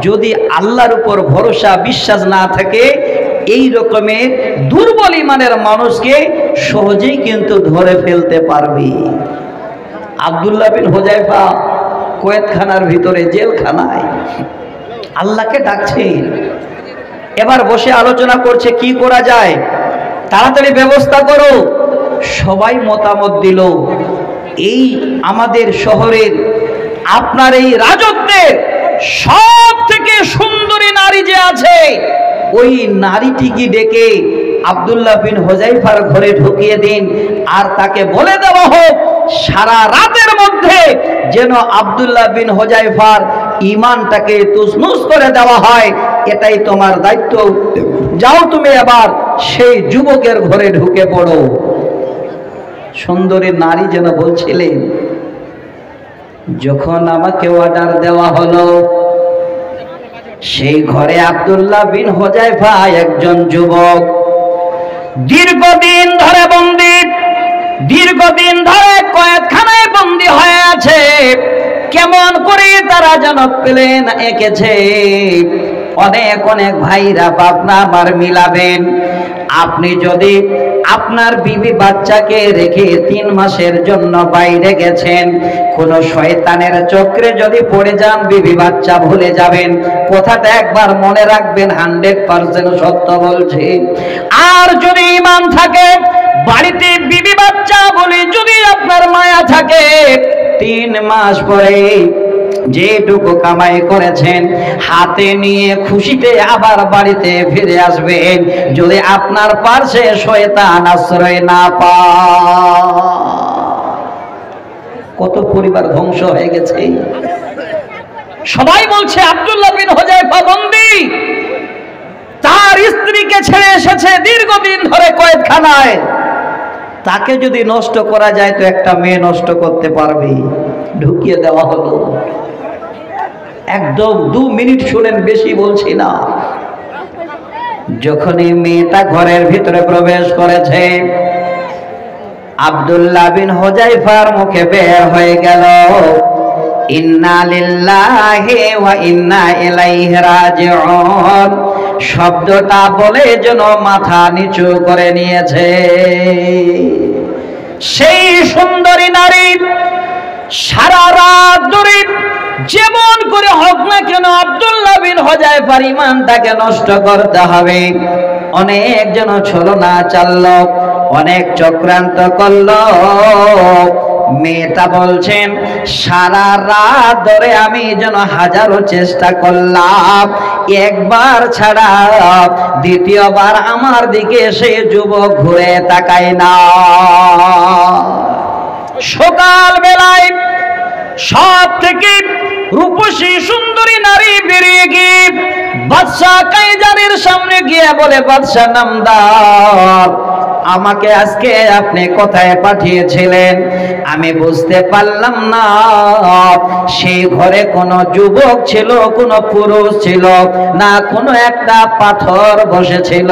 যদি আল্লাহর উপর ভরসা বিশ্বাস না থাকে, এই রকমের দুর্বল ঈমানের মানুষকে সহজেই কিন্তু ধরে ফেলতে পারবে। আব্দুল্লাহ বিন হুযায়ফা কয়েদখানার ভিতরে, জেলখানায় আল্লাহকে ডাকছে। এবার বসে আলোচনা করছে কি করা যায়, তাড়াতাড়ি ব্যবস্থা করো। সবাই মতামত দিল, এই আমাদের শহরের আপনার এই রাজত্বের সব থেকে সুন্দরী নারী যে আছে, ওই নারীটিকে ডেকে আব্দুল্লাহ বিন হুযায়ফার ঘরে ঢুকিয়ে দিন, আর তাকে বলে দেওয়া হোক সারা রাতের মধ্যে যেন আব্দুল্লাহ বিন হুযায়ফার ঈমানটাকে তুসনুস করে দেওয়া হয়। এটাই তোমার দায়িত্ব। যাও তুমি এবার সেই যুবকের ঘরে ঢুকে পড়ো। সুন্দরী নারী যেন বলছিলেন, যখন আমাকে অর্ডার দেওয়া হলো, সেই ঘরে আব্দুল্লাহ বিন হুযায়ফা একজন যুবক, দীর্ঘদিন ধরে বন্দী, দীর্ঘদিন ধরে কয়েদখানায় বন্দী হয়ে আছে। কেমন করে তারা যেন প্লেন এঁকেছে। অনেক অনেক ভাইরা বাপনা আমার মিলাবেন, আপনি যদি আপনার বিবি বাচ্চাকে রেখে 3 মাসের জন্য বাইরে গেছেন, কোন শয়তানের চক্রে যদি পড়ে যান, বিবি বাচ্চা ভুলে যাবেন। কথাটা একবার মনে রাখবেন, 100% সত্য বলছি। আর যদি ঈমান থাকে, বাড়িতে বিবি বাচ্চা বলে যদি আপনার মায়া থাকে, 3 মাস পরে যেটুকু কামাই করেছেন হাতে নিয়ে খুশিতে আবার বাড়িতে ফিরে আসবেন, যদি আপনার পাশে শয়তান আশ্রয় না পায়। কত পরিবার ধ্বংস হয়ে গেছে। সবাই বলছে আব্দুল্লাহ বিন হুযায়ফা বন্দী, তার স্ত্রীকে ছেড়ে এসেছে দীর্ঘদিন ধরে কয়েদখানায়, তাকে যদি নষ্ট করা যায় তো একটা মেয়ে নষ্ট করতে পারবে। ঢুকিয়ে দেওয়া হলো। একদম 2 মিনিট শুনেন, বেশি বলছি না। যখনই মেয়েটা ঘরের ভিতরে প্রবেশ করেছে, আব্দুল্লাহ বিন হুযায়ফার মুখে বের হয়ে গেল, ইন্না লিল্লাহি ওয়া ইন্না ইলাইহি রাজিউন। শব্দটা বলে যেন মাথা নিচু করে নিয়েছে। সেই সুন্দরী নারী সারা রাত ধরে যেমন করে হোক না কেন আব্দুল্লাহ বিন হুযায়ফার ঈমানটাকে নষ্ট করতে হবে। অনেক যেন ছলনা চাললো, অনেক চক্রান্ত করলো। মেয়েটা বলছেন, সারা রাত ধরে আমি যেন হাজারো চেষ্টা করলাম, একবার ছাড়া দ্বিতীয়বার আমার দিকে সে যুবক ঘুরে তাকায় না। সকাল বেলায় সব থেকে রূপসী সুন্দরী নারী বেরিয়ে গিয়ে বাদশাহ কাইজারের সামনে গিয়ে বলে, বাদশাহ নামদার, আমাকে আজকে আপনি কোথায় পাঠিয়েছিলেন? আমি বুঝতে পারলাম না সেই ঘরে কোনো যুবক ছিল, কোনো পুরুষ ছিল না, কোনো একটা পাথর বসেছিল।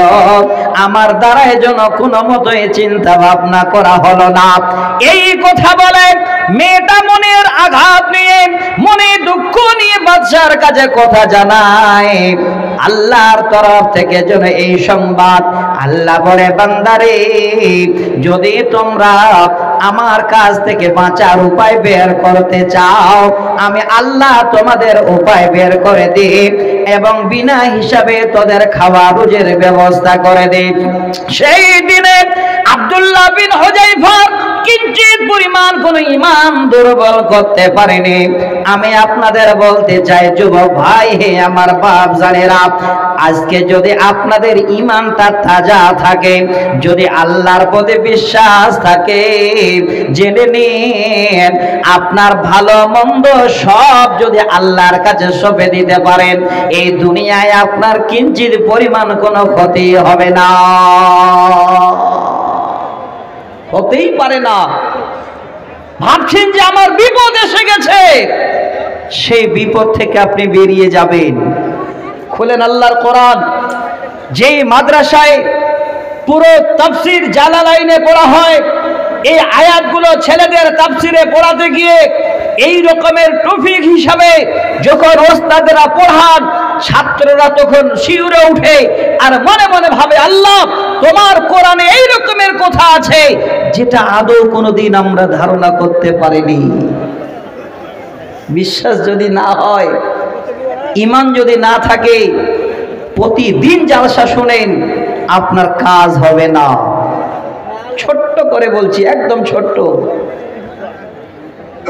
আমার দ্বারাই যেন কোনো মতোই চিন্তা ভাবনা করা হলো না। এই কথা বলে মেয়েটা মনের আঘাত নিয়ে, মনে দুঃখ নিয়ে বাদশার কাছে কথা জানায়। আল্লাহর তরফ থেকে যেন এই সংবাদ। আল্লাহ বলে, বান্দারে, যদি তোমরা আমার কাছ থেকে বাঁচার উপায় বের করতে চাও, আমি আল্লাহ তোমাদের উপায় বের করে দিই এবং বিনা হিসাবে তোদের খাওয়া রুজির ব্যবস্থা করে দিই। সেই দিনে আব্দুল্লাহ বিন হুযায়ফা কিঞ্চিত পরিমাণ কোন ঈমান দুর্বল করতে পারেনি। আমি আপনাদের বলতে চাই, যুবক ভাই, হে আমার বাপ জানেরা, আজকে যদি আপনাদের ঈমানটা তাজা থাকে, যদি আল্লাহর প্রতি বিশ্বাস থাকে, জেনে নিন আপনার ভালো মন্দ সব যদি আল্লাহর কাছে সঁপে দিতে পারেন, এই দুনিয়ায় আপনার কিঞ্চিত পরিমাণ কোনো ক্ষতি হবে না, হতেই পারে না। ভাবছেন যে আমার বিপদ এসে গেছে, সেই বিপদ থেকে আপনি বেরিয়ে যাবেন। খুলেন আল্লাহর কোরআন। যেই মাদ্রাসায় পুরো তাফসীর জালালাইনে পড়া হয়, এই আয়াতগুলো ছেলেদের তাফসীরে পড়াতে গিয়ে এই রকমের টপিক হিসাবে যখন ওস্তাদেরা পড়ান, ছাত্ররা তখন শিউরে উঠে আর মনে মনে ভাবে, আল্লাহ তোমার কোরআনে এই রকমের কথা আছে যেটা আদৌ কোনোদিন আমরা ধারণা করতে পারিনি। বিশ্বাস যদি না হয়, ঈমান যদি না থাকে, প্রতিদিন জালসা শুনেন, আপনার কাজ হবে না। ছোট্ট করে বলছি, একদম ছোট্ট।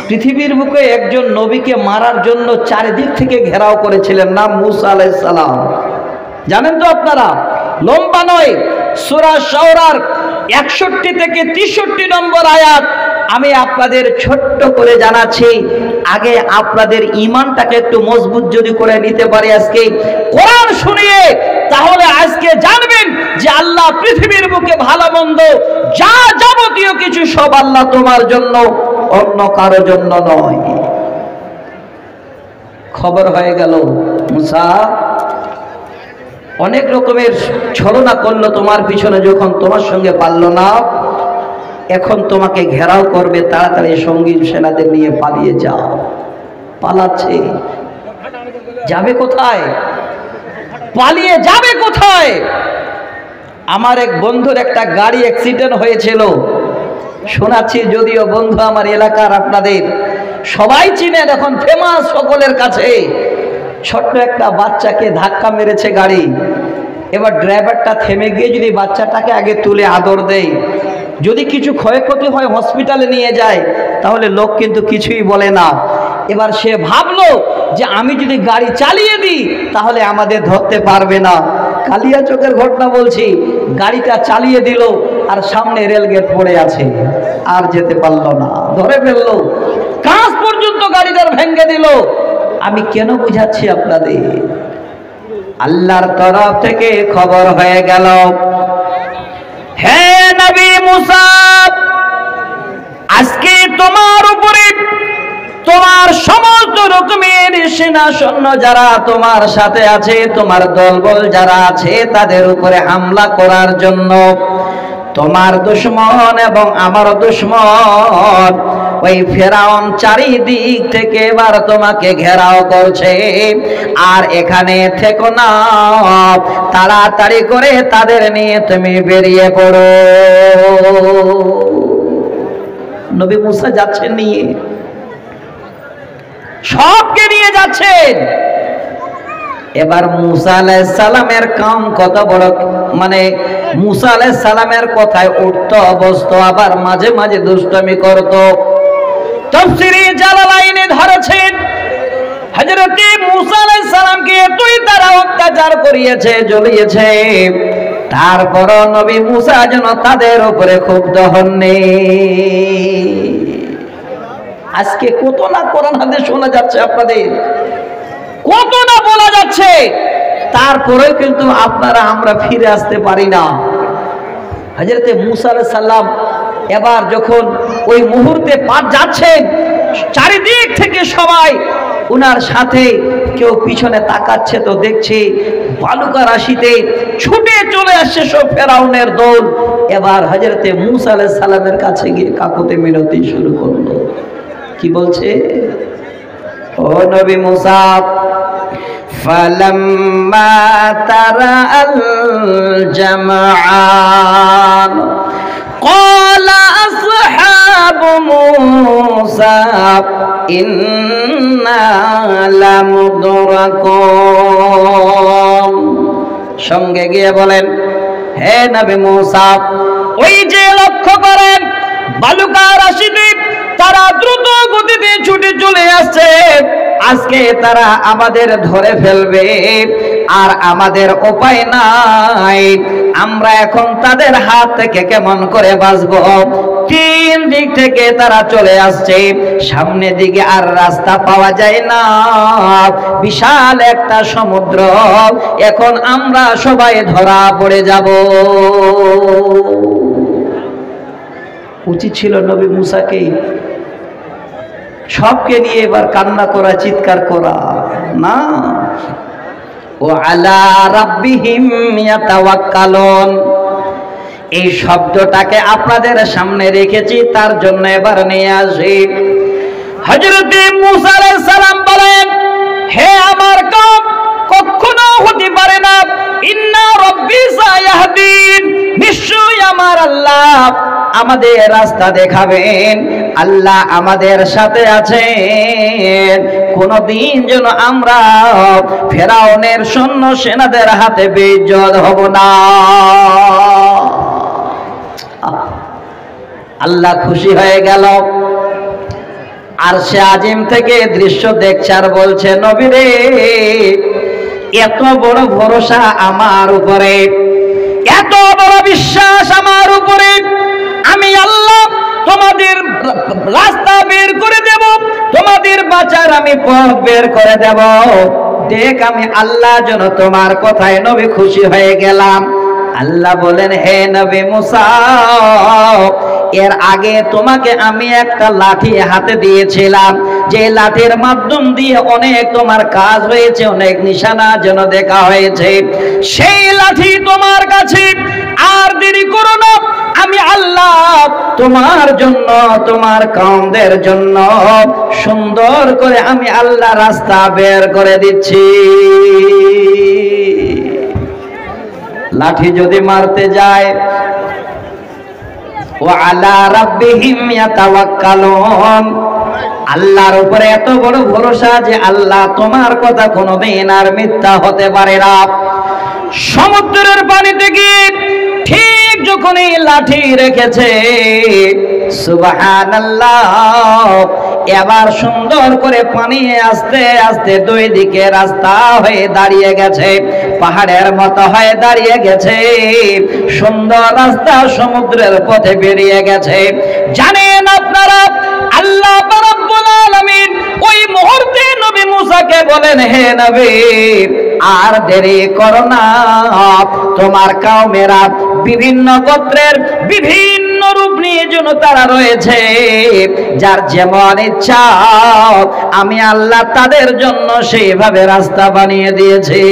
পৃথিবীর বুকে একজন নবীকে মারার জন্য চারিদিক থেকে ঘেরাও করেছিলেন, নাম মুসা আলাইহিস সালাম। জানেন তো আপনারা? লম্বা নয়, সূরা শুরার 61 থেকে 63 নম্বর আয়াত আমি আপনাদের ছোট্ট করে জানাচ্ছি। আগে আপনাদের ঈমানটাকে একটু মজবুত যদি করে নিতে পারি আজকে কোরআন শুনিয়ে, তাহলে আজকে জানবেন যে আল্লাহ পৃথিবীর বুকে ভালো মন্দ যা যাবতীয় কিছু সব আল্লাহ তোমার জন্য, অন্য কারো জন্য নয়। খবর হয়ে গেল, মুসা অনেক রকমের ছলনা করলো তোমার পিছনে, যখন তোমার সঙ্গে পারলো না, এখন তোমাকে ঘেরাও করবে, তাড়াতাড়ি সঙ্গী সেনাদের নিয়ে পালিয়ে যাও। পালাচ্ছে, যাবে কোথায়? পালিয়ে যাবে কোথায়? আমার এক বন্ধুর একটা গাড়ি অ্যাক্সিডেন্ট হয়েছিল, শোনাচ্ছি, যদিও বন্ধু আমার এলাকার, আপনাদের সবাই চিনেন, এখন ফেমাস সকলের কাছে। ছোট্ট একটা বাচ্চাকে ধাক্কা মেরেছে গাড়ি। এবার ড্রাইভারটা থেমে গিয়ে যদি বাচ্চাটাকে আগে তুলে আদর দেয়, যদি কিছু ক্ষয়ক্ষতি হয় হসপিটালে নিয়ে যায়, তাহলে লোক কিন্তু কিছুই বলে না। এবার সে ভাবলো যে আমি যদি গাড়ি চালিয়ে দিই তাহলে আমাদের ধরতে পারবে না। কালিয়াচকের ঘটনা বলছি, গাড়িটা চালিয়ে দিল আর সামনে রেলগেট পড়ে আছে, আর যেতে পারলো না, ধরে ফেললো, কাঁচ পর্যন্ত গাড়িটার ভেঙে দিল। আমি কেন বুঝাচ্ছি আপনাদের, আল্লাহর তরফ থেকে খবর হয়ে গেল, হে নবী মুসা, আজকে তোমার উপরে তোমার সমস্ত রকমের সেনা সৈন্য যারা তোমার সাথে আছে, তোমার দলবল যারা আছে, তাদের উপরে হামলা করার জন্য তোমার দুশমন এবং আমার দুশমন ওই ফেরাউন চারিদিক থেকে এবার তোমাকে ঘেরাও করছে। আর এখানে থেকো না, তাড়াতাড়ি করে তাদের নিয়ে তুমি বেরিয়ে পড়ো। নবী মুসা যাচ্ছেন নিয়ে, সবকে নিয়ে যাচ্ছেন। এবার মুসা আলাইহিস সালামের কাম কত বড়, মানে মুসা আলাইহিস সালামের কথায় উঠতো বসতো, আবার মাঝে মাঝে দুষ্টামি করত। তাফসীরে জালালাইনে ধরেছেন হযরত মুসা আলাইহিস সালামকে এতই তারা অত্যাচার করিয়েছে, জ্বলিয়েছে, তারপরও নবী মুসা যেন তাদের উপরে ক্ষুব্ধ হননি। আজকে কত না কোরআন হাদিস শোনা যাচ্ছে আপনাদের, কত না বলা যাচ্ছে, তারপরেও কিন্তু আপনারা আমরা ফিরে আসতে পারি না। হযরত মুসা আলাইহিস সালাম এবার যখন ওই মুহূর্তে পার যাচ্ছেন, চারিদিক থেকে সবাই উনার সাথে, কেউ পিছনে তাকাচ্ছে তো দেখছে বালুকা রাশিতে ছুটে চলে আসছে সব ফেরাউনের দল। এবার হযরত মুসা আলাইহিস সালামের কাছে গিয়ে কাকুতি মিনতি শুরু করলো। কি বলছে? ও নবী মুসা, ফালাম্মা তারাআল জামআন ক্বালা আসহাবু মুসা ইন্না লামুদরাকুন। সঙ্গে গিয়ে বলেন, হে নবী মুসা, ওই যে লক্ষ্য করেন বালুকা রাশিতে তারা দ্রুত গতিতে ছুটে চলে আসছে, আজকে তারা আমাদের ধরে ফেলবে, আর আমাদের উপায় নাই। আমরা এখন তাদের হাত থেকে কেমন করে বাঁচবো? তিন দিক থেকে তারা চলে আসছে, সামনের দিকে আর রাস্তা পাওয়া যায় না, বিশাল একটা সমুদ্র, এখন আমরা সবাই ধরা পড়ে যাব। উচিত ছিল নবী মুসাকে সবকে নিয়ে এবার কান্না করা, চিৎকার করা না। ও আলা রাব্বিহিম ইয়াতাওয়াক্কালুন, এই শব্দটাকে আপনাদের সামনে রেখেছি, তার জন্য এবার নিয়ে আসি। হযরত মুসা আলাইহিস সালাম বলেন, হে আমার কওম, কখনো হতে পারে না, ইন্না রাব্বি সায়াহদিন, নিশ্চয়ই আমার আল্লাহ আমাদের রাস্তা দেখাবেন, আল্লাহ আমাদের সাথে আছেন। কোনদিন যেন আমরা ফেরাউনের সৈন্য সেনাদের হাতে বেইজ্জত হব না। আল্লাহ খুশি হয়ে গেল, আরশে আজিম থেকে দৃশ্য দেখছে আর বলছে, নবী রে, এত বড় ভরসা আমার উপরে, এত বড় বিশ্বাস আমার উপরে, আমি আল্লাহ তোমাদের রাস্তা বের করে দেব, তোমাদের বাঁচার আমি পথ বের করে দেব। দেখ আমি আল্লাহ যেন তোমার কথায় নবী খুশি হয়ে গেলাম। আল্লাহ বলেন, হে নবী মুসা, এর আগে তোমাকে আমি একটা লাঠি হাতে দিয়েছিলাম, যে লাঠির মাধ্যম দিয়ে অনেক তোমার কাজ হয়েছে, অনেক নিশানা যেন দেখা হয়েছে। সেই লাঠি তোমার কাছে, আর দেরি করো না, আমি আল্লাহ তোমার জন্য, তোমার কওমদের জন্য সুন্দর করে আমি আল্লাহ রাস্তা বের করে দিচ্ছি। লাঠি যদি মারতে যায়, ও আলা রাব্বিহিম ইয়াতাওয়াক্কালুন, আল্লাহর উপরে এত বড় ভরসা যে আল্লাহ তোমার কথা কোনোদিন আর মিথ্যা হতে পারে না। সমুদ্রের পানিতে গিয়ে ঠিক যখন এই লাঠি রেখেছে, সুবহানাল্লাহ, এবার সুন্দর করে পানি আস্তে আস্তে দুই দিকে রাস্তা হয়ে দাঁড়িয়ে গেছে, পাহাড়ের মতো হয়ে দাঁড়িয়ে গেছে, সুন্দর রাস্তা সমুদ্রের পথে বেরিয়ে গেছে। জানেন আপনারা, আল্লাহ রাব্বুল আলামিন ওই মুহূর্তে নবী মুসাকে বলেন, হে নবী আর দেরি করো না, তোমার কওমেরা বিভিন্ন গোত্রের বিভিন্ন রূপ নিয়ে যেন তারা রয়েছে, যার যেমন ইচ্ছা আমি আল্লাহ তাদের জন্য সেইভাবে রাস্তা বানিয়ে দিয়েছি।